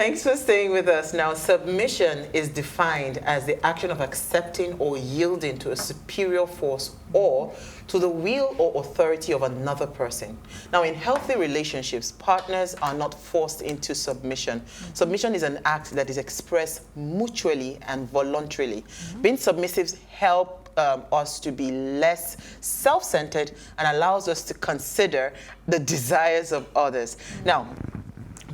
Thanks for staying with us. Now, submission is defined as the action of accepting or yielding to a superior force or to the will or authority of another person. Now, in healthy relationships, partners are not forced into submission. Submission is an act that is expressed mutually and voluntarily. Being submissive helps us to be less self-centered and allows us to consider the desires of others. Now,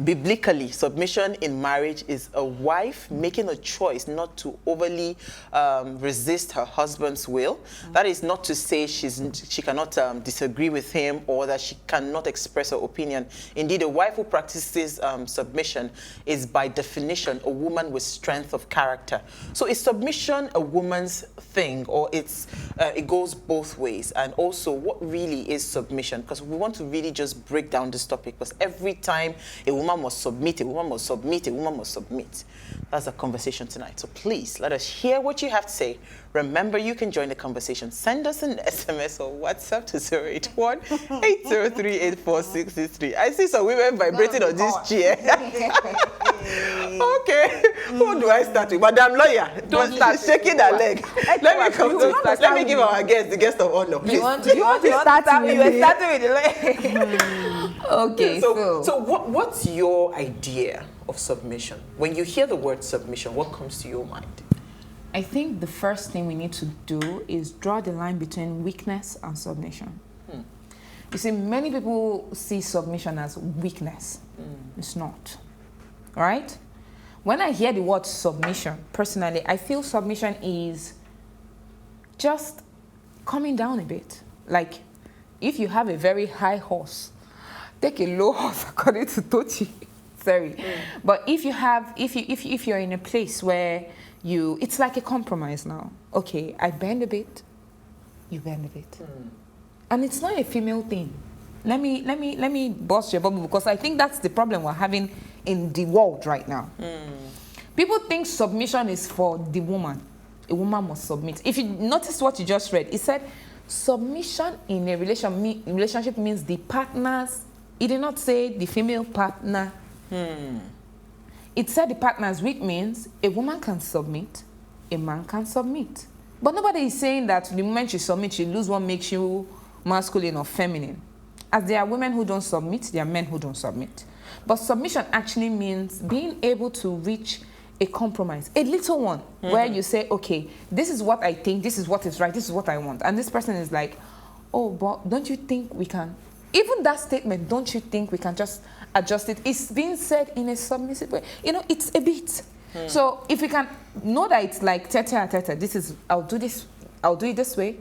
biblically, submission in marriage is a wife making a choice not to overly resist her husband's will. That is not to say she cannot disagree with him or that she cannot express her opinion. Indeed, a wife who practices submission is by definition a woman with strength of character. So is submission a woman's thing, or it goes both ways? And also, what really is submission? Because we want to really just break down this topic, because every time a woman must submit, a woman must submit, a woman must submit. That's a conversation tonight. So please, let us hear what you have to say. Remember, you can join the conversation. Send us an SMS or WhatsApp to 081-803-84663. I see some women vibrating on this chair. Okay. Who do I start with? Madam Lawyer. Don't start. She's shaking her leg. Let me give our guest, the guest of honor, please. You want to start with you? We're starting with the leg. Okay. So what's your idea of submission? When you hear the word submission, what comes to your mind? I think the first thing we need to do is draw the line between weakness and submission. You see, many people see submission as weakness. It's not. All right? When I hear the word submission, personally, I feel submission is just coming down a bit. Like, if you have a very high horse, take a low horse according to Tochi. Sorry. But if you're in a place where it's like a compromise now. Okay, I bend a bit, you bend a bit. And it's not a female thing. Let me bust your bubble, because I think that's the problem we're having in the world right now. People think submission is for the woman. A woman must submit. If you notice what you just read, it said submission in a relationship means the partners. It did not say the female partner. It said the partners, which means a woman can submit, a man can submit. But nobody is saying that the moment you submit, you lose what makes you masculine or feminine. As there are women who don't submit, there are men who don't submit. But submission actually means being able to reach a compromise, a little one, where you say, okay, this is what I think, this is what is right, this is what I want. And this person is like, oh, but don't you think we can? Even that statement, don't you think we can just adjust it? It's being said in a submissive way. You know, it's a bit. So if we can know that it's like, tete, this is, I'll do it this way,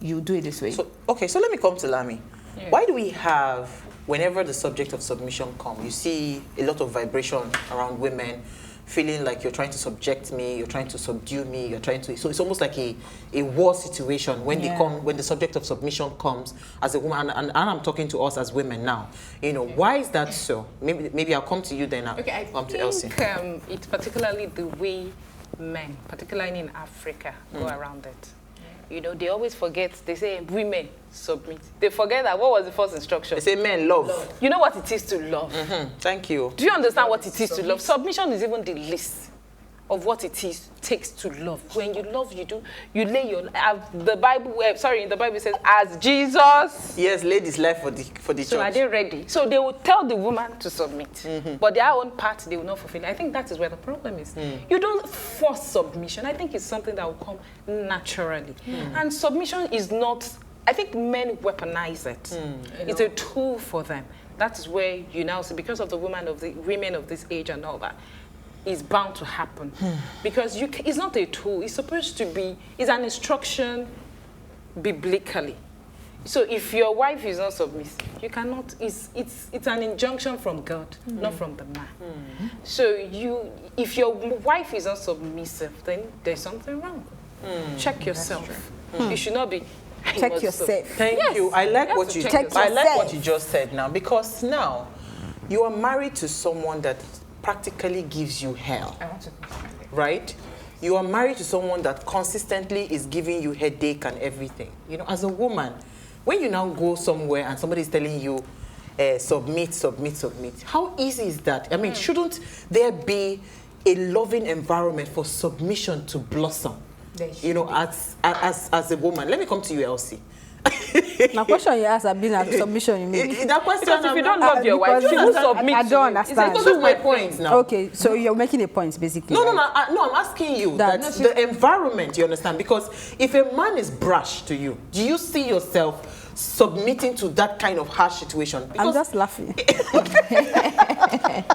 you do it this way. So, okay, so let me come to Lami. Yeah. Why do we have, whenever the subject of submission comes, you see a lot of vibration around women, feeling like you're trying to subject me, you're trying to subdue me, you're trying to... So it's almost like a war situation when when the subject of submission comes as a woman, and I'm talking to us as women now. You know, why is that so? Maybe I'll come to you then. Okay, I think it's particularly the way men, particularly in Africa, go around it. You know, they always forget, they say women submit. They forget that what was the first instruction? They say men love. You know what it is to love. Thank you. Do you understand what it is to love? Submission is even the least of what it takes to love. When you love, you lay your the Bible. In the Bible it says, as Jesus. Yes, laid his life for the church. So are they ready? So they will tell the woman to submit, but their own part they will not fulfill. I think that is where the problem is. You don't force submission. I think it's something that will come naturally. And submission is not. I think men weaponize it. It's a tool for them. That is where you now see, because of the women of this age and all that, is bound to happen. Because it's not a tool. It's supposed to be, it's an instruction biblically. So if your wife is not submissive, you cannot, it's an injunction from God, not from the man. So if your wife is not submissive, then there's something wrong. Check yourself. You should not be... Check yourself. Thank you. I like what you just said now, because now you are married to someone that practically gives you hell. I want to right? You are married to someone that consistently is giving you headache and everything. You know, as a woman, when you now go somewhere and somebody is telling you, submit. How easy is that? I mean, shouldn't there be a loving environment for submission to blossom? You know, as a woman. Let me come to you, Elsie. My question you asked, I've been at submission. You mean? That question, Because if you don't love your wife, she will submit. I don't understand. Because that's my point now. Okay, so you're making a point, basically. No, I'm asking you that the environment, you understand? Because if a man is brash to you, do you see yourself submitting to that kind of harsh situation? Because I'm just laughing.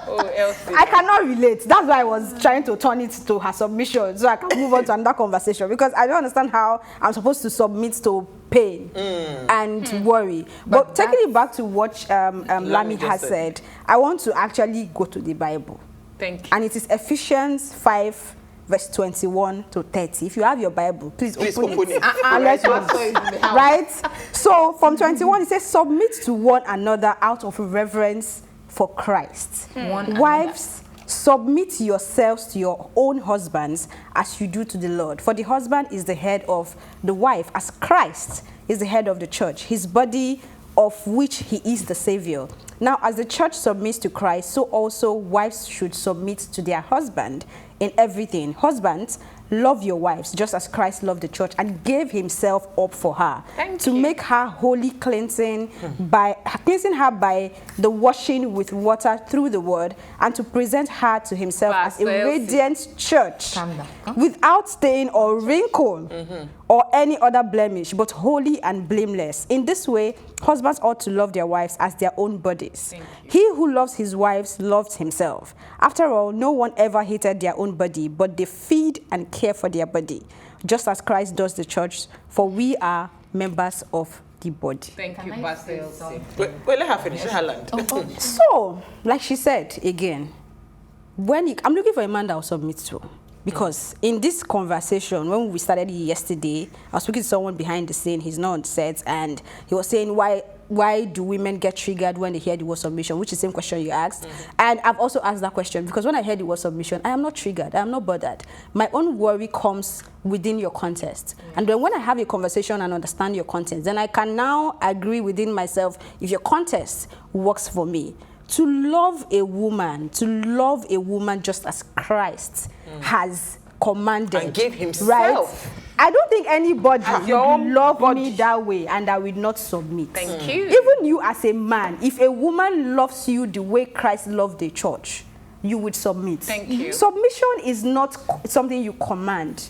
Oh, Elsie. I cannot relate. That's why I was trying to turn it to her submission so I can move on to another conversation, because I don't understand how I'm supposed to submit to pain and worry. But taking it back to what Lami has said, I want to actually go to the Bible. Thank you. And it is Ephesians 5 verse 21 to 30. If you have your Bible, please open it. And let's read. Right? So from 21, it says, submit to one another out of reverence for Christ. Wives, submit yourselves to your own husbands as you do to the Lord. For the husband is the head of the wife, as Christ is the head of the church, his body, of which he is the Savior. Now, as the church submits to Christ, so also wives should submit to their husband in everything. Husbands, love your wives just as Christ loved the church and gave himself up for her to make her holy, cleansing her by the washing with water through the word, and to present her to himself as a radiant church without stain or wrinkle or any other blemish, but holy and blameless. In this way, husbands ought to love their wives as their own bodies. He who loves his wives loves himself. After all, no one ever hated their own body, but they feed and care for their body, just as Christ does the church, for we are members of the body. Thank you, Pastor Elsie. Wait, let her finish. Let her land. So, like she said, again, I'm looking for a man that will submit to. Because in this conversation, when we started yesterday, I was speaking to someone behind the scene. He's not on set, and he was saying, why do women get triggered when they hear the word submission, which is the same question you asked. And I've also asked that question because when I hear the word submission, I am not triggered. I am not bothered. My own worry comes within your context. And then when I have a conversation and understand your context, then I can now agree within myself if your context works for me. To love a woman just as Christ has commanded. And gave himself. Right? I don't think anybody would love me that way and I will not submit. Thank you. Even you as a man, if a woman loves you the way Christ loved the church, you would submit. Thank you. Submission is not something you command.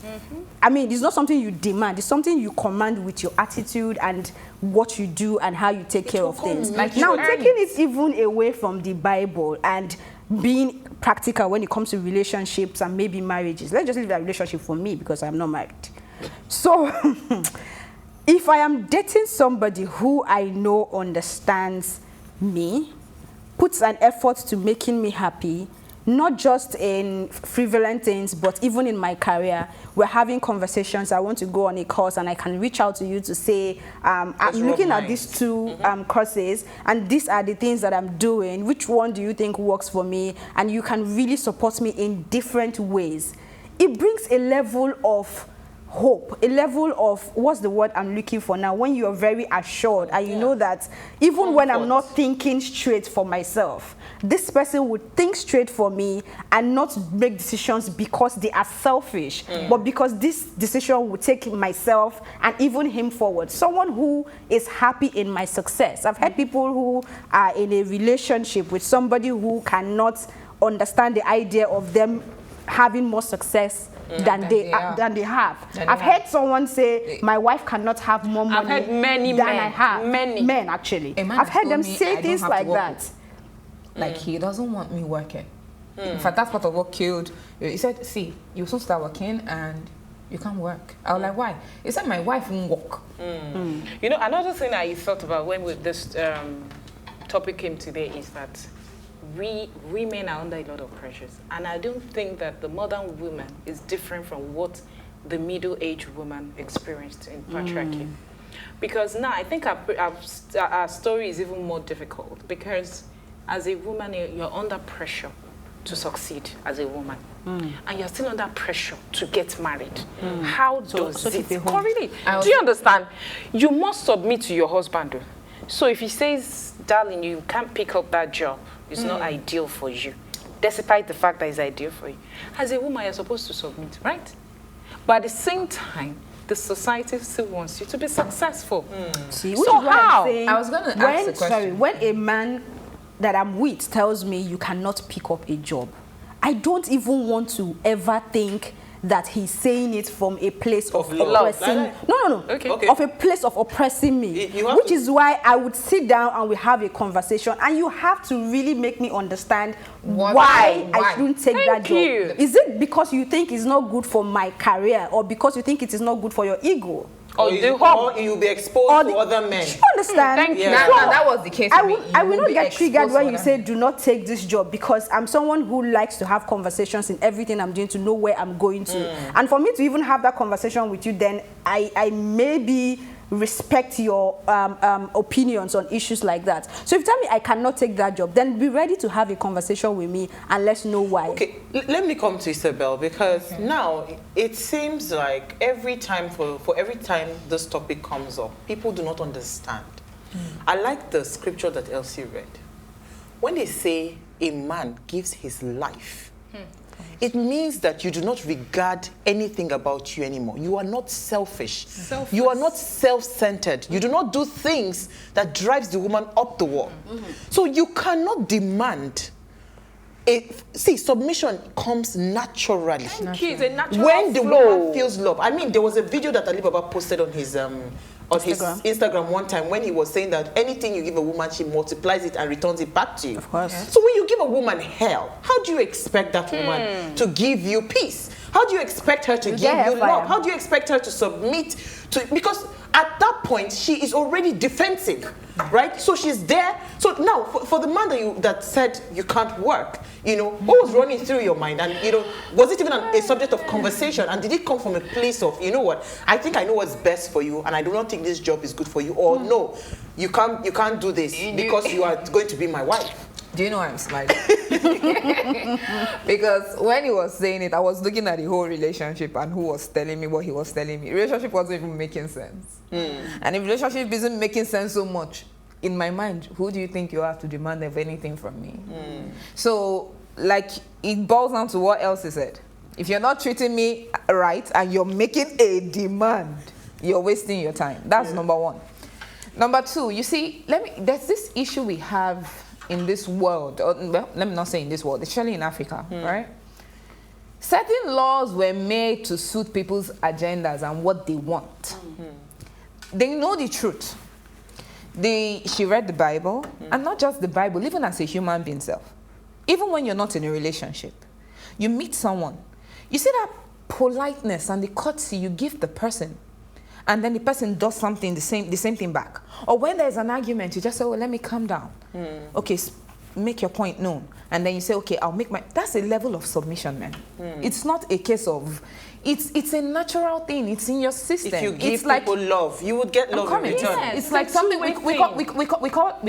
I mean, it's not something you demand. It's something you command with your attitude and what you do and how you take care of things. Like now, taking it even away from the Bible and being practical when it comes to relationships and maybe marriages. Let's just leave that relationship for me because I'm not married. So, if I am dating somebody who I know understands me, puts an effort to making me happy, not just in frivolous things, but even in my career, we're having conversations. I want to go on a course and I can reach out to you to say, I'm looking at these two courses and these are the things that I'm doing. Which one do you think works for me? And you can really support me in different ways. It brings a level of hope, a level of, what's the word I'm looking for now, when you're very assured and you know that even when I'm not thinking straight for myself, this person would think straight for me and not make decisions because they are selfish, but because this decision would take myself and even him forward. Someone who is happy in my success. I've had people who are in a relationship with somebody who cannot understand the idea of them having more success than they have. I've heard someone say, my wife cannot have more money I've heard many than men, I have. men Actually. I've heard them say things like that. Like, he doesn't want me working. In fact, that's part of what killed. He said, see, you soon start working and you can't work. I was like, why? He said, my wife won't work. You know, another thing I thought about when this topic came today is that we men are under a lot of pressures. And I don't think that the modern woman is different from what the middle-aged woman experienced in patriarchy. Because now I think our story is even more difficult because as a woman, you're under pressure to succeed as a woman. And you're still under pressure to get married. How does it? Oh, really? Do you understand? You must submit to your husband. So if he says, darling, you can't pick up that job, it's not ideal for you, despite the fact that it's ideal for you, as a woman, you're supposed to submit, right? But at the same time, the society still wants you to be successful. See, So how? I was going to ask a question. When a man that I'm with tells me you cannot pick up a job, I don't even want to ever think that he's saying it from a place of oppressing. No. Okay. Of a place of oppressing me, which is why I would sit down and we have a conversation, and you have to really make me understand why I shouldn't take that job. Is it because you think it's not good for my career, or because you think it is not good for your ego? Or you'll be exposed to other men. Do you understand? Thank you. That was the case. I will not get triggered when you say do not take this job, because I'm someone who likes to have conversations in everything I'm doing to know where I'm going to. And for me to even have that conversation with you, then I maybe respect your opinions on issues like that. So if you tell me I cannot take that job, then be ready to have a conversation with me and let's know why. Okay, let me come to Isabel, because now it seems like every time for every time this topic comes up, people do not understand. I like the scripture that Elsie read. When they say a man gives his life, it means that you do not regard anything about you anymore. You are not selfish. You are not self-centered. You do not do things that drives the woman up the wall. So you cannot demand. Submission comes naturally. It's a natural when the flow. woman feels love. I mean, there was a video that Alibaba posted on his his Instagram one time, when he was saying that anything you give a woman, she multiplies it and returns it back to you. Of course. So when you give a woman hell, how do you expect that woman to give you peace? How do you expect her to give you love? How do you expect her to submit to? Because at that point, she is already defensive, right? So she's there. So now, for the man that said you can't work, what was running through your mind? And, was it even a subject of conversation? And did it come from a place of, what, I think I know what's best for you, and I do not think this job is good for you, or no, you can't do this because you are going to be my wife? Do you know I'm smiling? Because when he was saying it, I was looking at the whole relationship and who was telling me what he was telling me. Relationship wasn't even making sense. And if relationship isn't making sense so much, in my mind, who do you think you are to demand of anything from me? So, it boils down to what else he said. If you're not treating me right and you're making a demand, you're wasting your time. That's number one. Number two, you see, there's this issue we have in this world, or, well, let me not say in this world, especially in Africa, right? Certain laws were made to suit people's agendas and what they want. They know the truth. She read the Bible, and not just the Bible, even as a human being self. Even when you're not in a relationship, you meet someone, you see that politeness and the courtesy you give the person, and then the person does something, the same thing back. Or when there's an argument, you just say, let me calm down. Okay, make your point known. And then you say, okay, I'll make my... That's a level of submission, man. It's not a case of... It's a natural thing. It's in your system. If you give people love, you would get love in return. Yes, it's like something we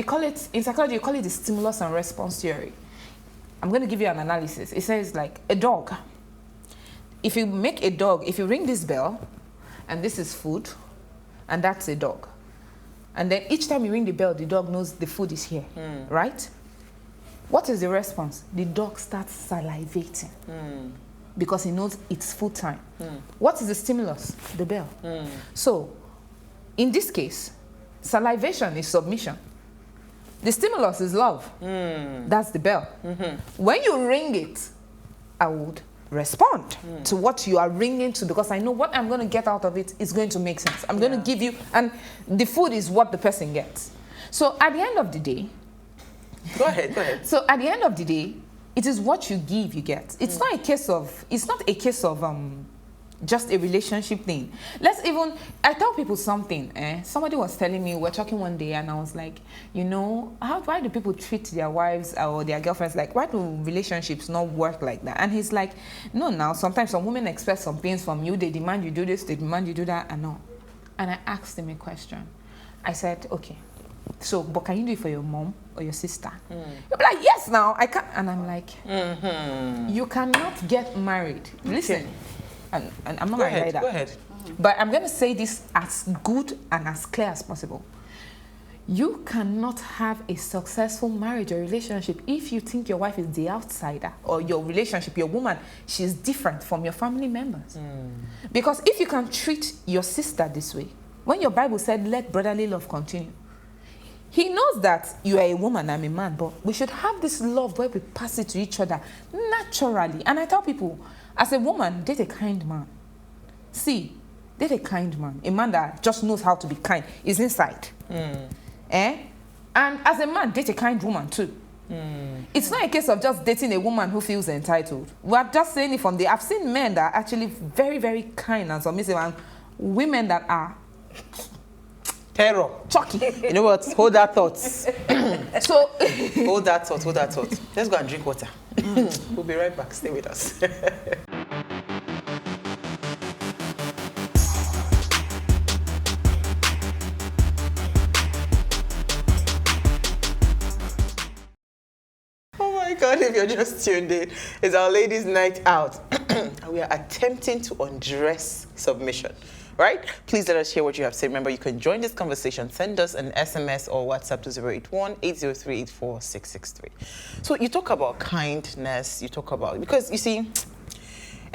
call it, in psychology, we call it the stimulus and response theory. I'm going to give you an analysis. It says like a dog. If you make a dog, if you ring this bell, and this is food, and that's a dog. And then each time you ring the bell, the dog knows the food is here, right? What is the response? The dog starts salivating because he knows it's food time. What is the stimulus? The bell. So, in this case, salivation is submission. The stimulus is love. That's the bell. When you ring it, I would respond to what you are ringing to, because I know what I'm going to get out of it is going to make sense. I'm going to give you, and the food is what the person gets. So at the end of the day, go ahead. So at the end of the day, it is what you give, you get. It's not a case of, just a relationship thing. I tell people something. Somebody was telling me, we're talking one day, and I was like, why do people treat their wives or their girlfriends like, why do relationships not work like that? And he's like, no, now, sometimes some women expect some things from you. They demand you do this, they demand you do that, and no. And I asked him a question. I said, okay, so, but can you do it for your mom or your sister? He'll be like, yes, now, I can. And I'm like, you cannot get married. Listen. And I'm not married either. Go ahead. But I'm going to say this as good and as clear as possible. You cannot have a successful marriage or relationship if you think your wife is the outsider, or your relationship, your woman, she's different from your family members. Because if you can treat your sister this way, when your Bible said, let brotherly love continue, he knows that you are a woman, I'm a man, but we should have this love where we pass it to each other naturally. And I tell people, as a woman, date a kind man. See, date a kind man. A man that just knows how to be kind is inside. And as a man, date a kind woman too. It's not a case of just dating a woman who feels entitled. We're just saying it from the... I've seen men that are actually very, very kind and submissive, and women that are... terror. Chucky. You know what? Hold that thought. So... hold that thought, hold that thought. Let's go and drink water. We'll be right back. Stay with us. God, if you're just tuned in, it's our ladies' night out. And we are attempting to undress submission, right? Please let us hear what you have to say. Remember, you can join this conversation. Send us an SMS or WhatsApp to 081-803-84663. So you talk about kindness, you talk about, because you see,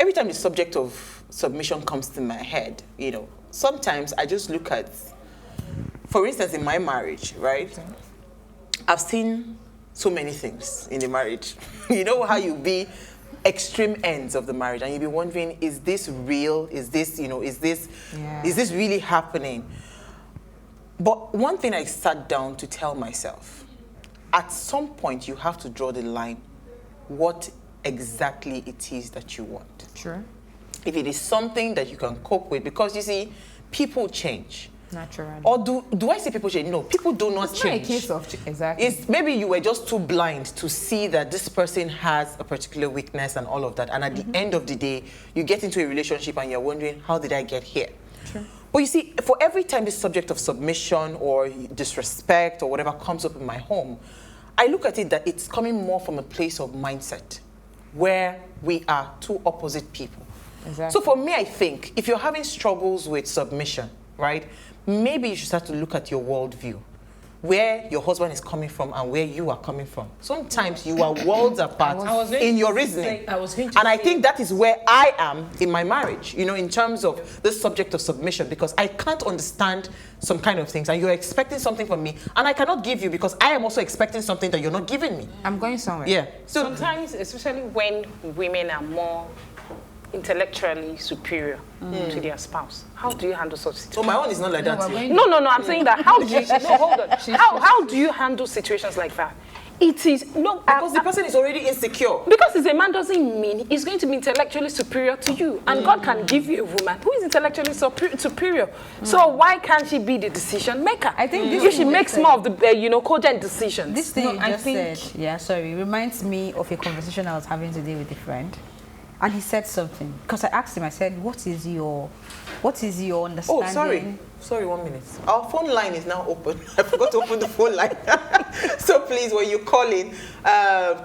every time the subject of submission comes to my head, you know, sometimes I just look at, for instance, in my marriage, right? I've seen so many things in the marriage. You know how you be extreme ends of the marriage, and you'll be wondering, is this real? Is this, you know, is this really happening? But one thing I sat down to tell myself, at some point you have to draw the line, what exactly it is that you want. Sure. If it is something that you can cope with, because you see, people change. Naturally. Or do I say people change? No, people do not change. It's not a case of exactly. It's maybe you were just too blind to see that this person has a particular weakness and all of that. And at the end of the day, you get into a relationship and you're wondering, how did I get here? Sure. But you see, for every time this subject of submission or disrespect or whatever comes up in my home, I look at it that it's coming more from a place of mindset where we are two opposite people. Exactly. So for me, I think if you're having struggles with submission, right, maybe you should start to look at your worldview, where your husband is coming from and where you are coming from. Sometimes you are worlds apart in your reasoning. And I think that is where I am in my marriage, you know, in terms of this subject of submission, because I can't understand some kind of things and you're expecting something from me and I cannot give you because I am also expecting something that you're not giving me. I'm going somewhere. Yeah. So sometimes, especially when women are more intellectually superior to their spouse, how do you handle such situations? So my own is not like that. No, I'm saying that. How do you? No, hold on. How do you handle situations like that? It is no because the person is already insecure. Because it's a man doesn't mean he's going to be intellectually superior to you, and God can give you a woman who is intellectually superior. So why can't she be the decision maker? I think if she makes more of the cogent decisions. This thing you just said, reminds me of a conversation I was having today with a friend. And he said something, because I asked him, I said, what is your understanding? Oh, sorry, 1 minute. Our phone line is now open. I forgot to open the phone line. So please, when you call in,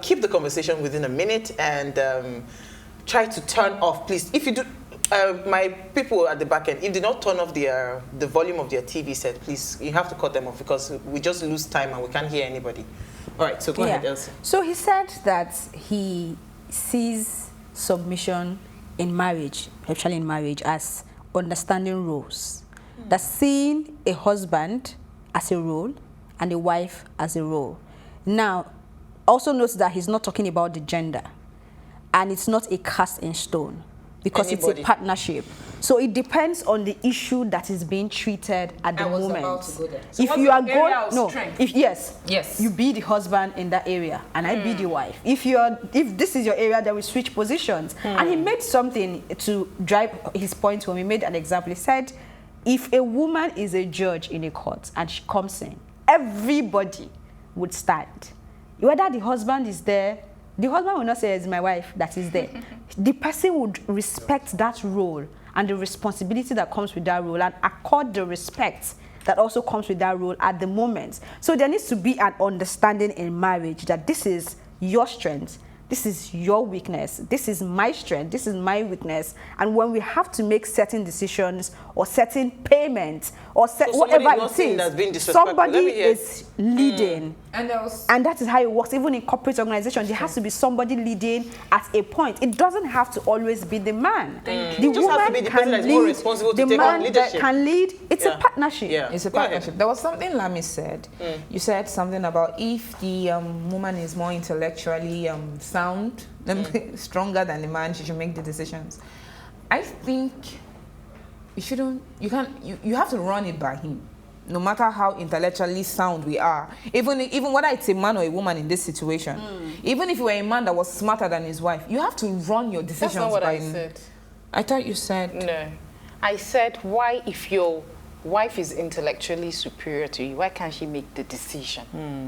keep the conversation within a minute and try to turn off, please. If you do, my people at the back end, if they don't turn off the volume of their TV set, please, you have to cut them off because we just lose time and we can't hear anybody. All right, so go ahead, Elsie. So he said that he sees submission in marriage, especially in marriage, as understanding roles. That's seeing a husband as a role and a wife as a role. Now, also notice that he's not talking about the gender, and it's not a cast in stone because it's a partnership. So it depends on the issue that is being treated at the moment. About to go there. So if you are going, yes, you be the husband in that area, and I be the wife. If this is your area, then we switch positions. And he made something to drive his point home. He made an example. He said, if a woman is a judge in a court and she comes in, everybody would stand. Whether the husband is there, the husband will not say, it's my wife that is there. The person would respect that role and the responsibility that comes with that role and accord the respect that also comes with that role at the moment. So there needs to be an understanding in marriage that this is your strength, this is your weakness, this is my strength, this is my weakness. And when we have to make certain decisions or certain payments or whatever it is, somebody is leading. And that is how it works. Even in corporate organizations, there has to be somebody leading at a point. It doesn't have to always be the man. The woman can lead, the man that can lead. It's a partnership. Yeah. It's a partnership. There was something Lami said. You said something about if the woman is more intellectually sound, stronger than the man, she should make the decisions. I think you have to run it by him. No matter how intellectually sound we are, even whether it's a man or a woman in this situation, even if you were a man that was smarter than his wife, you have to run your decisions. That's not what by I him. said. I thought you said no. I said, why, if your wife is intellectually superior to you, why can't she make the decision?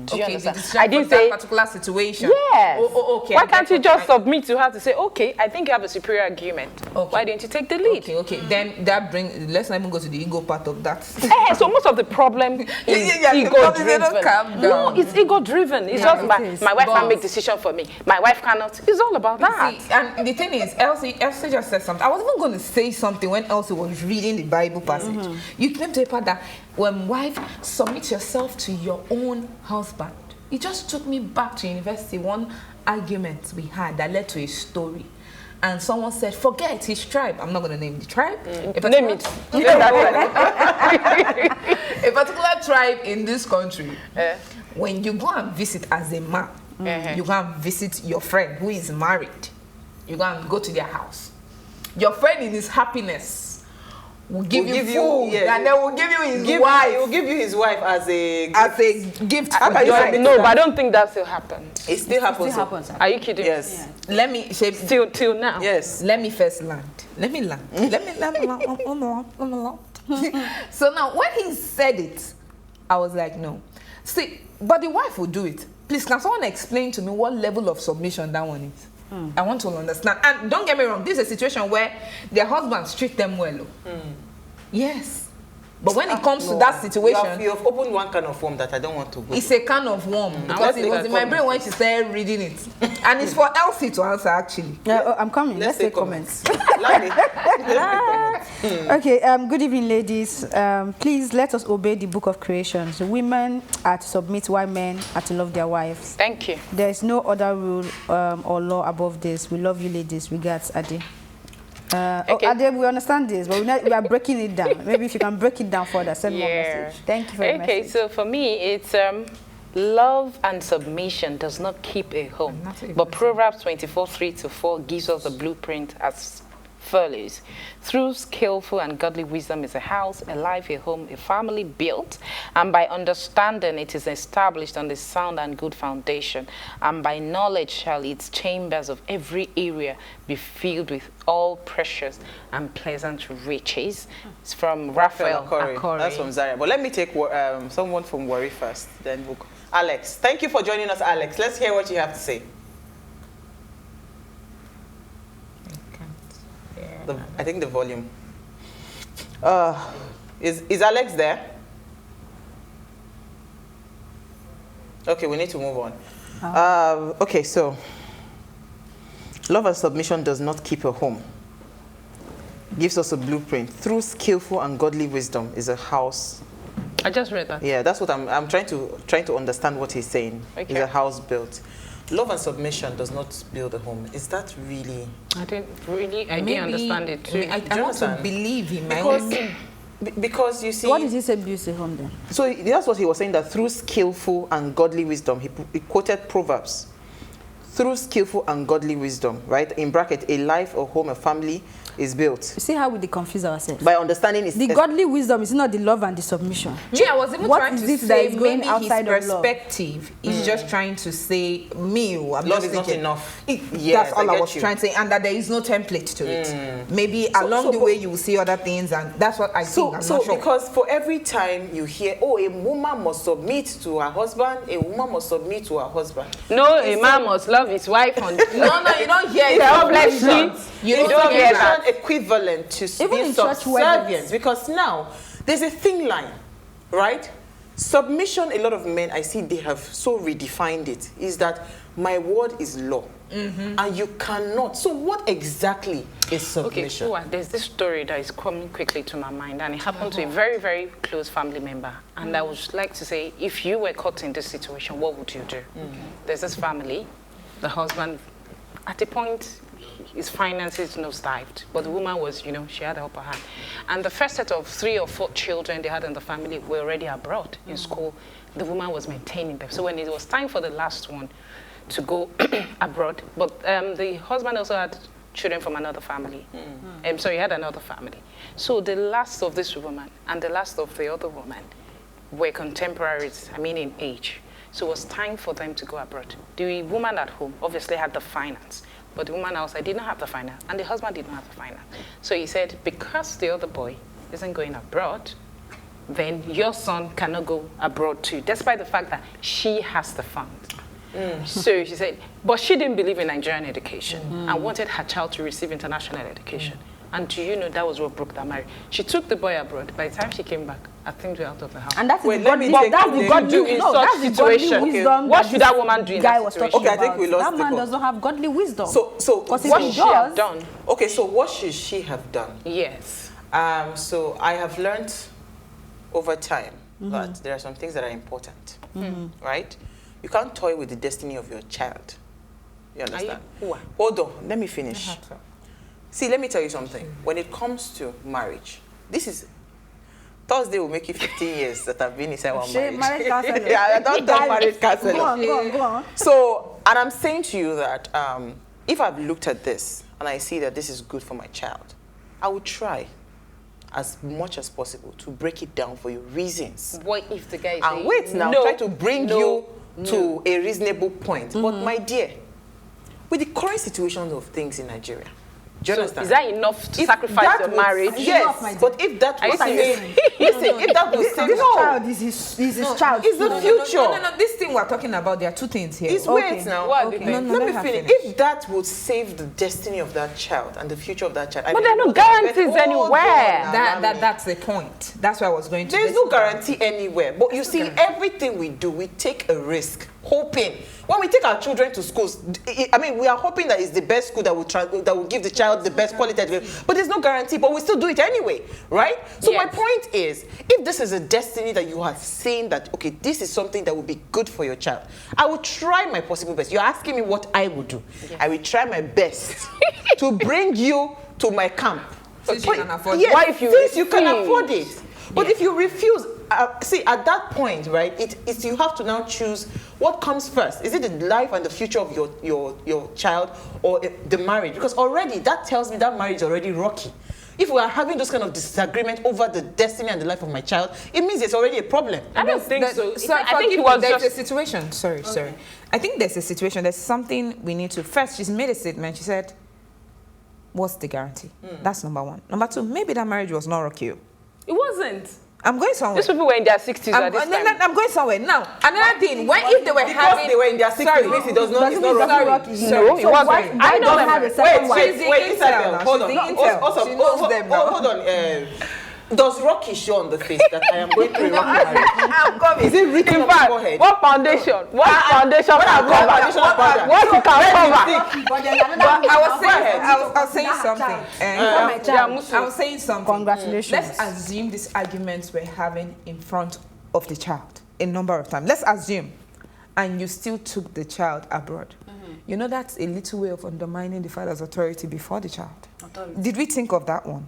Do you understand? I didn't say that particular situation. Yes. Okay. Why can't you just submit to her to say, okay, I think you have a superior argument. Okay. Why don't you take the lead? Okay. Then that brings. Let's not even go to the ego part of that. So most of the problem is ego-driven. No, it's ego-driven. It's just my wife can't make decision for me. My wife cannot. It's all about that. See, and the thing is, Elsie just said something. I was even going to say something when Elsie was reading the Bible passage. You claim to a part that when wife, submit yourself to your own husband. It just took me back to university, one argument we had that led to a story. And someone said, forget his tribe. I'm not going to name the tribe. Name it. A particular tribe in this country, when you go and visit as a man, you go and visit your friend who is married. You go and go to their house. Your friend in his happiness will give you food, and then will give you his wife. He will give you his wife as a gift. No, but I don't think that still happens. It still happens. Are you kidding? Yes. Yeah. Let me till now. Yes. Let me first land. Let me land. So now, when he said it, I was like, no. See, but the wife will do it. Please, can someone explain to me what level of submission that one is? I want to understand. And don't get me wrong, this is a situation where their husbands treat them well. Yes. But when it comes to that situation... You have opened one can of worm that I don't want to go It's a can of worm. Because it was in my brain when she started reading it. And it's for Elsie to answer, actually. Yeah, I'm coming. Let's take comments. Okay, good evening, ladies. Please let us obey the book of creation. So women are to submit, while men are to love their wives. Thank you. There is no other rule or law above this. We love you, ladies. Regards, Ade. Okay. Ade, we understand this, but we are breaking it down. Maybe if you can break it down further, send more message. Thank you for your message. Okay, so for me, it's love and submission does not keep a home. But Proverbs 24:3-4 gives us a blueprint as follows. Through skillful and godly wisdom is a house, a life, a home, a family built, and by understanding it is established on the sound and good foundation, and by knowledge shall its chambers of every area be filled with all precious and pleasant riches. It's from Raphael Akori. That's from Zaria. But let me take someone from Worry first, then we'll go. Alex, thank you for joining us, Alex. Let's hear what you have to say. I think the volume. Is Alex there? Okay, we need to move on. Okay, so love and submission does not keep a home. Gives us a blueprint. Through skillful and godly wisdom is a house. I just read that. Yeah, that's what I'm trying to understand what he's saying. Okay. Is a house built. Love and submission does not build a home. Is that really? I didn't understand it too. I want to believe in my own. Because you see... What did he say builds a home then? So that's what he was saying, that through skillful and godly wisdom, he quoted Proverbs. Through skillful and godly wisdom, right? In bracket, a life, a home, a family is built. You see how we confuse ourselves? By understanding the godly wisdom is not the love and the submission. Yeah, I was even trying to say maybe his perspective is just trying to say, love is not enough. That's all I was trying to say, and that there is no template to it. Maybe along the way you will see other things, and that's what I think. I'm not sure. Because for every time you hear, oh, a woman must submit to her husband, a woman must submit to her husband. No, a man must love his wife. No, you don't hear it. You don't hear that. Equivalent to being subservient, because now there's a thin line, right? Submission, a lot of men I see, they have so redefined it, is that my word is law. and you cannot. So what exactly is submission? Okay, there's this story that is coming quickly to my mind, and it happened to a very, very close family member. And I would like to say, if you were caught in this situation, what would you do? There's this family, the husband, at a point, his finances nosedived, but the woman was, she had the upper hand. And the first set of 3 or 4 children they had in the family were already abroad in school. The woman was maintaining them. So when it was time for the last one to go abroad, but the husband also had children from another family. So he had another family. So the last of this woman and the last of the other woman were contemporaries, in age. So it was time for them to go abroad. The woman at home obviously had the finance, but the woman outside did not have the finance, and the husband did not have the finance. So he said, because the other boy isn't going abroad, then your son cannot go abroad too, despite the fact that she has the funds. So she said, but she didn't believe in Nigerian education and wanted her child to receive international education. And do you know that was what broke that marriage? She took the boy abroad. By the time she came back, I think we were out of the house. And that's Wait, the godly wisdom. What should that woman do in that situation? Okay, I think we lost that man does not have godly wisdom. So what should she have done? Okay, so what should she have done? Yes. So I have learned over time that there are some things that are important, right? You can't toy with the destiny of your child. You understand? Hold on, let me finish. See, let me tell you something. When it comes to marriage, Thursday will make you 15 years that I've been inside one marriage. Marriage counselor. Yeah, I don't do marriage counselor. Go on. So, and I'm saying to you that if I've looked at this and I see that this is good for my child, I will try as much as possible to break it down for you, reasons. What if the guy is and wait now, try to bring you to a reasonable point. But my dear, with the current situation of things in Nigeria, do you understand? Is that enough to sacrifice your marriage? Yes, but if that was if that was this child is his child. It's the future. No. This thing we're talking about, there are 2 things here. It's wait now. What Let me finish. If that would save the destiny of that child and the future of that child, but there are no guarantees anywhere. That's the point. That's why I was going to. There's no guarantee anywhere. But you see, everything we do, we take a risk, hoping. When we take our children to schools, we are hoping that it's the best school that will give the child the best quality education. But there's no guarantee, but we still do it anyway, right? So my point is, if this is a destiny that you have seen that, okay, this is something that will be good for your child, I will try my possible best. You're asking me what I will do. Yes. I will try my best to bring you to my camp. Since you can afford it. What if you Since you can afford it. But Yes. if you refuse, see, at that point, right, it's you have to now choose what comes first. Is it the life and the future of your child or the marriage? Because already that tells me that marriage is already rocky. If we are having those kind of disagreement over the destiny and the life of my child, it means it's already a problem. I don't think so. I think there's a situation. Sorry. I think there's a situation. There's something we need to. First, she's made a statement. She said, what's the guarantee? That's number 1. Number 2, maybe that marriage was not rocky. It wasn't. I'm going somewhere. These people were in their 60s at this time. I'm going somewhere. Now, another thing, if they were having... they were in their 60s, means it does not, it's not rocky. No, it wasn't. I don't have a second wife. Wait, Isabel, hold on. She knows them now. Hold on. Does Rocky show on the face that I am going through a rocky marriage? I'm coming. Is it written on my forehead? What foundation? What foundation can cover? What you can cover? I was saying something. I was saying something. Congratulations. Let's assume these arguments we're having in front of the child a number of times. Let's assume. And you still took the child abroad. You know, that's a little way of undermining the father's authority before the child. Did we think of that one?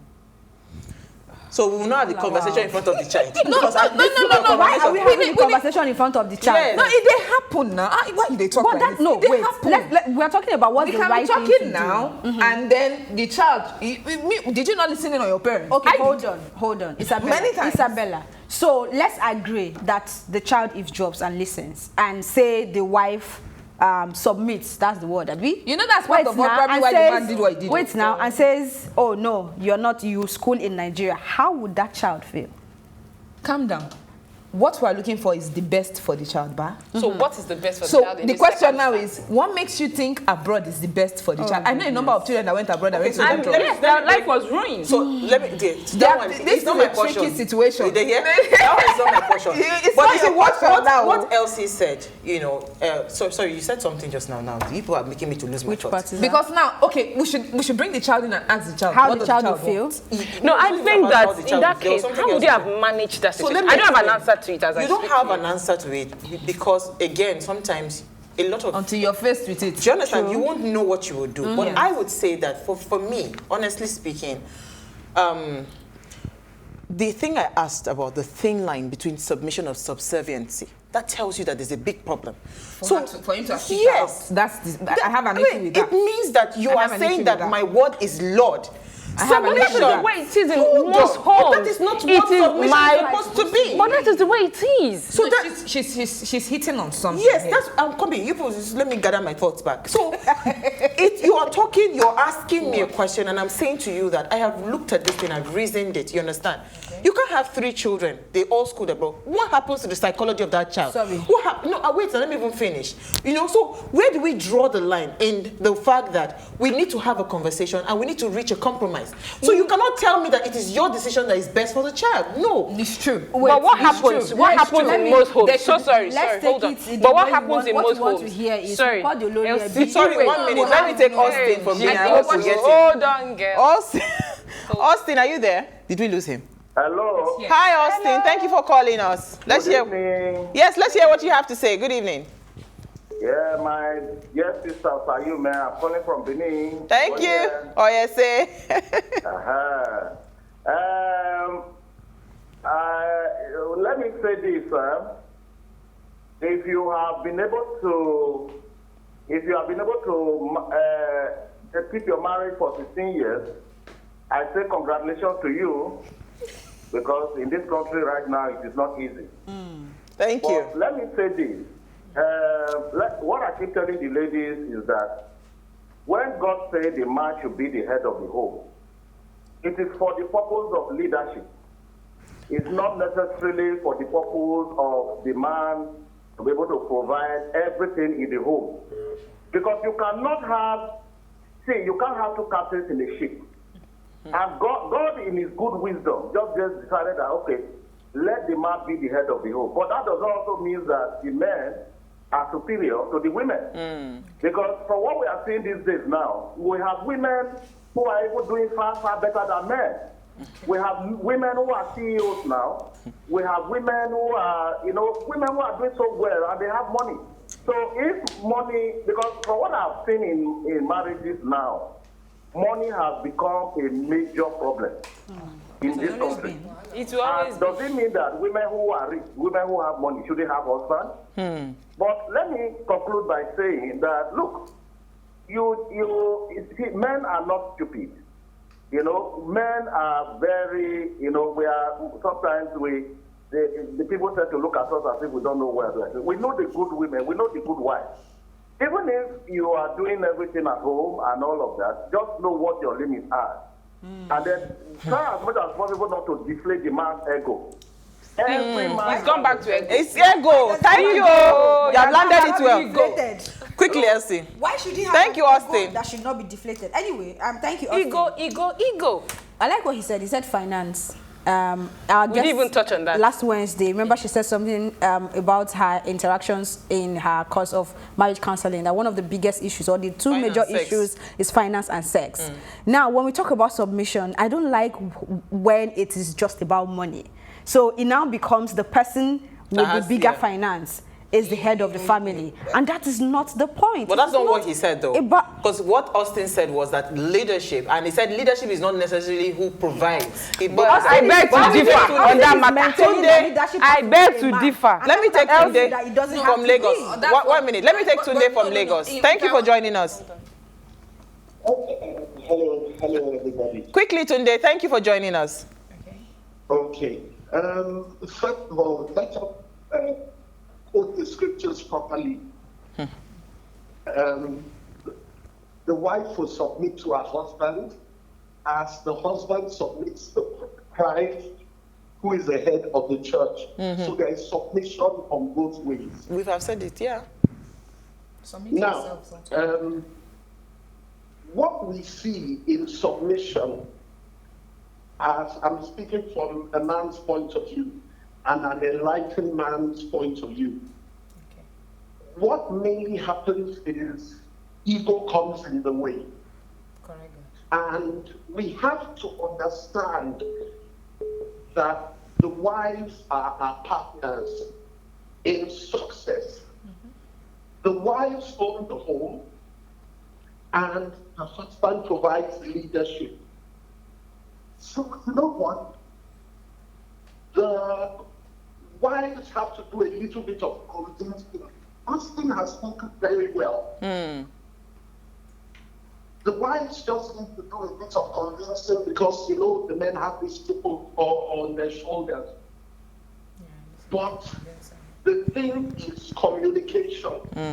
So we will not have the conversation in front of the child. No. Why are we having the conversation in front of the child? Yes. No, it did happen now. Why did they talk But like that, this? no, It wait. happened. We are talking about what We the can right be thing talking to now, do. and then the child. Did you not listen in on your parents? Okay, hold on. Isabella. Many times. Isabella. So let's agree that the child eavesdrops and listens, and say the wife submits. That's the word, Abi. You know that's part of what probably why the man did what he did. Wait now, and says, "Oh no, you're not. You school in Nigeria." How would that child feel? Calm down. what we are looking for is the best for the child, ba? So what is the best for the So child? in the this question now circumstance? is, what makes you think abroad is the best for the child? I know a number of children that went abroad that went to And abroad. yes, their life was ruined. So let me. That one. This It's is not my a tricky portion. situation. That one is not my portion. It's But not you see, your portion now. what Elsie said, sorry, you said something just now. Now people are making me to lose my Which thoughts. part is that? Because now, okay, we should bring the child in and ask the child How what the does child will feel? want? No, I It's think about how that the in child- that there was case, something how would else you to have it. managed that So situation? let me I don't have an explain. answer to it as I You don't speak have to an answer to it because, again, sometimes a lot of. Until you're faced with it. Do you understand? You won't know what you would do. But Yes. I would say that for me, honestly speaking, the thing I asked about the thin line between submission and subserviency, that tells you that there's a big problem. For him to speak yes, out, I have an issue with that. it means that you I are have an issue saying with that that. my word is Lord. I have an issue Submission with is that. the way it is in Hold most on. homes. But that is not It what is submission is supposed to be. But that is the way it is. So So that- she's hitting on something. Yes, here. that's. I'm coming. You just let me gather my thoughts back. So, you are talking. You're asking me a question, and I'm saying to you that I have looked at this thing. I've reasoned it. You understand? You can't have 3 children. They all school abroad. What happens to the psychology of that child? Sorry. Wait. Let me even finish. So where do we draw the line in the fact that we need to have a conversation and we need to reach a compromise? So you cannot tell me that it is your decision that is best for the child. No. It's true. But what happens? true. What It's happens true. in most homes? So sorry, Let's hold take on. it in But the what way you happens want- in what most you want to homes? hear is Sorry, what the lawyer Elsie, be- Sorry, wait. 1 minute. Let me take Austin from here. I hope we get him. Hold on, girl. Austin, are you there? Did we lose him? Hello. Yes. Hi, Austin. Thank you for calling us. Let's Good hear. evening. Yes, let's hear what you have to say. Good evening. Yeah, my dear sister, how are you, man? I'm calling from Benin. Thank you. Yeah. Oh, yes, say. Let me say this, if you have been able to keep your marriage for 16 years, I say congratulations to you, because in this country right now it is not easy. Thank you. But let me say this. What I keep telling the ladies is that when God said the man should be the head of the home, it is for the purpose of leadership. It's not necessarily for the purpose of the man to be able to provide everything in the home. Because you can't have 2 captains in a ship. And God in his good wisdom just decided that, okay, let the man be the head of the home. But that does also mean that the men are superior to the women. Because from what we are seeing these days now, we have women who are even doing far, far better than men. We have women who are CEOs now. We have women who are, women who are doing so well and they have money. So if money, because from what I've seen in marriages now, money has become a major problem in this country. It will always And does it mean that women who are rich, women who have money, should they have husbands? But let me conclude by saying that, look, men are not stupid. Men are very, the people tend to look at us as if we don't know where we are. We know the good women, we know the good wives. Even if you are doing everything at home and all of that, just know what your limits are. And then try as much as possible not to deflate the man's ego. Every man It's gone back to ego. It's ego. Thank you. You have landed it well. Deflated. Quickly, Elsie. Why should he have Thank you, an Austin. ego that should not be deflated? Anyway, thank you, Austin. Ego. I like what he said. He said finance. Our We guest didn't even touch on that. last Wednesday. Remember, she said something about her interactions in her course of marriage counseling. That one of the biggest issues, or the two Finance, major sex. issues, is finance and sex. Now, when we talk about submission, I don't like when it is just about money. So it now becomes the person with the bigger finance is the head of the family, and that is not the point. But that's It's not what he said, though. Because what Austin said was that leadership, and he said leadership is not necessarily who provides. But I beg to differ on that matter. I beg to differ. Let me take Tunde from Lagos. That's 1 minute. Let me take Tunde from Lagos. Thank you for joining us. Hello, everybody. Quickly, Tunde, thank you for joining us. Okay. First of all, let's quote the scriptures properly. The wife will submit to her husband as the husband submits to Christ, who is the head of the church. So there is submission on both ways. We have said it, yeah. Now, what we see in submission, as I'm speaking from a man's point of view and an enlightened man's point of view, what mainly happens is ego comes in the way. Correct. And we have to understand that the wives are our partners in success. The wives own the home, and the husband provides leadership. So, you know what? The wives have to do a little bit of convincing. Austin has spoken very well. The wives just need to do a bit of convincing because, you know, the men have this triple on their shoulders. But the thing is communication.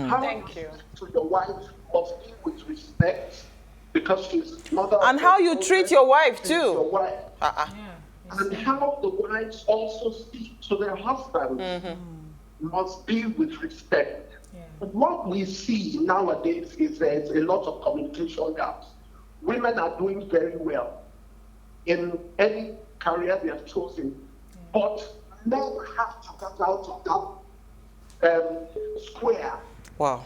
How Thank you. to your wife must be with respect because she's mother. And how you treat your wife is your too. wife. And how the wives also speak to their husband must be with respect. What we see nowadays is there's a lot of communication gaps. Women are doing very well in any career they have chosen, but men have to get out of that square Wow.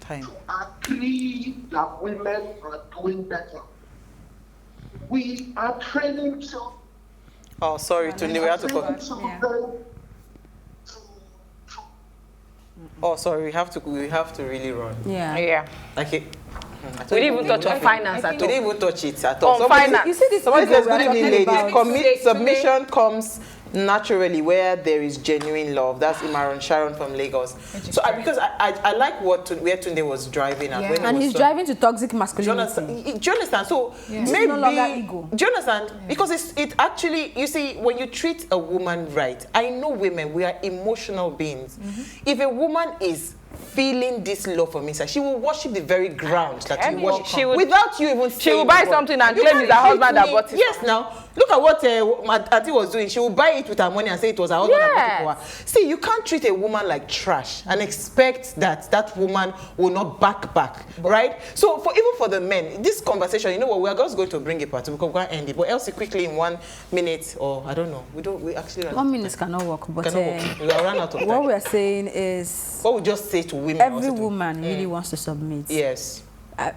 Time. to agree that women are doing better. We are training children. Oh, sorry, Tunde, we have to go. Oh, sorry, we have to really run. Yeah. Like it. We didn't even touch on finance at We all. didn't even touch it at all. On finance. You see this Somebody ego says, we are good evening, talking ladies. about? Submission comes naturally where there is genuine love. That's Imaron Sharon from Lagos. So because I like where Tunde was driving at. When And he he's was driving to toxic do you masculinity. understand? Do you understand? So This maybe is no longer ego. do you understand? Because it actually, you see, when you treat a woman right, I know women, we are emotional beings. If a woman is feeling this love from inside, she will worship the very ground that you worship she would- without you even She will saying buy a word. something and You claim can't it's her treat husband that me- bought it. Yes, now look at what my auntie was doing. She will buy it with her money and say it was her husband that bought it for her. See, you can't treat a woman like trash and expect that woman will not back, right? So even for the men, this conversation, you know what, we are just going to bring it part because we're going to end it. But else, quickly in 1 minute, or I don't know, we actually run 1 minute cannot work, but cannot work. We are run out of time. what we are saying is What we just say to women. every also to- woman really wants to submit. Yes.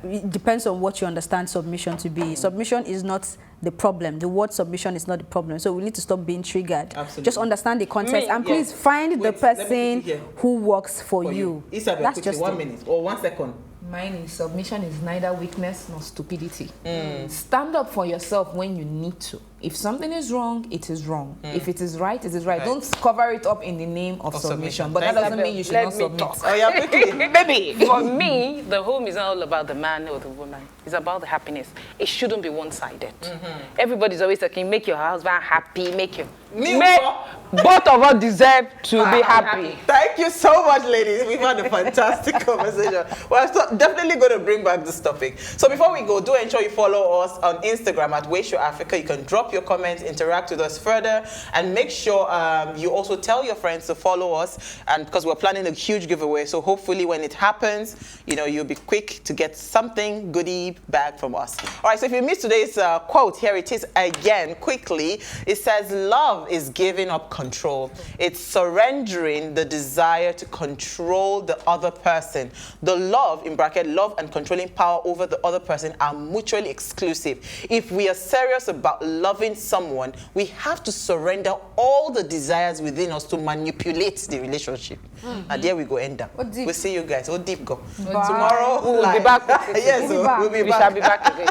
It depends on what you understand submission to be. Submission is not the problem. The word submission is not the problem. So we need to stop being triggered. Absolutely. Just understand the context Me, and please yes. find the Wait, let me person put it here. who works for you. Isabel, That's quickly, just 1 it. minute or 1 second. Mine is submission is neither weakness nor stupidity. Stand up for yourself when you need to. If something is wrong, it is wrong. If it is right, it is right. Right. Don't cover it up in the name of submission. But that Thank doesn't mean you should Let not me submit. talk. Oh yeah, quickly. Baby, for me, the home is not all about the man or the woman. It's about the happiness. It shouldn't be one-sided. Everybody's always talking, make your husband happy, make both of us deserve to be happy. Thank you so much, ladies. We've had a fantastic conversation. We're definitely going to bring back this topic. So before we go, do ensure you follow us on Instagram at PlusTvAfrica. You can drop your comments, interact with us further, and make sure you also tell your friends to follow us. And because we're planning a huge giveaway, so hopefully when it happens, you know, you'll be quick to get something goodie bag from us. All right. So if you missed today's quote, here it is again, quickly. It says, "Love is giving up control. It's surrendering the desire to control the other person. The love, in bracket, love and controlling power over the other person are mutually exclusive. If we are serious about loving someone, we have to surrender all the desires within us to manipulate the relationship." And there we go, end up. We'll see you guys. Oh, deep go. Tomorrow, We will be back with it. Yes, we'll be We back. shall be back again.